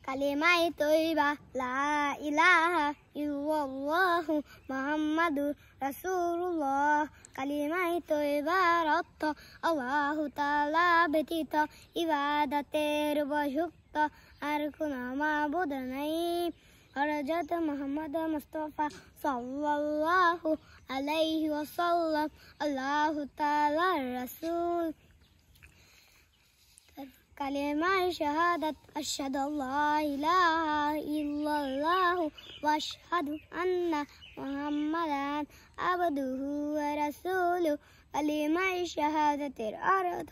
কালিমায়ে তৈবা লা ইলাহা ইল্লাল্লাহু মুহাম্মাদুর রাসূলুল্লাহ। কালিমায়ে তৈবার অর্থ আল্লাহু তাআলা ব্যতীত ইবাদতের উপযুক্ত আর কোনো মাবুদ নাই। হযরত মুহাম্মদ মুস্তাফা সাল্লাল্লাহু আলাইহি ওয়াসাল্লাম আল্লাহু তাআলার রাসূল। কালিমায়ে শাহাদাত আশহাদু আল্লা ইলাহা ইল্লাল্লাহু ওয়া আশহাদু আন্না মুহাম্মাদান আবদুহু ওয়া রাসূলুহু। কালিমায়ে শাহাদাতের অর্থ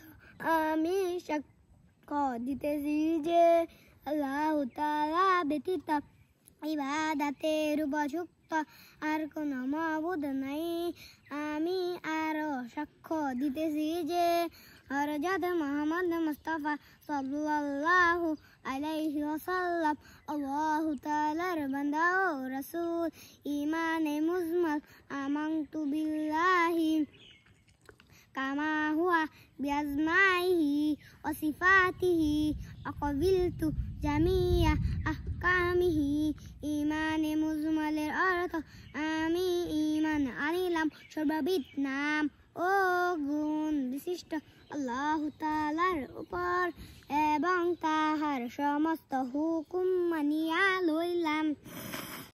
আমি সাক্ষ্য দিতেছি যে আল্লাহু তাআলা ব্যতীত ইবাদতের উপযুক্ত আর কোনো মাবুদ নাই। আমি আরো সাক্ষ্য দিতেছি যে হযরত মুহাম্মদ মুস্তাফা সাল্লাল্লাহু আলাইহি ওয়াসাল্লাম আল্লাহু তাআলার বান্দা ও রাসূল। ঈমানে মুজমাল আমানতু বিল্লাহি কামা হুয়া বিআজমাইহি ওয়া সিফাতিহি আকাবিলতু জামিয়া আহকামিহি। ঈমানে মুজমালের অর্থ আমি ঈমান আনিলাম সর্ববিধ নাম ও গুণ বিশিষ্ট আল্লাহু তাআলার উপর এবং তাহার সমস্ত হুকুম মানিয়া লইলাম।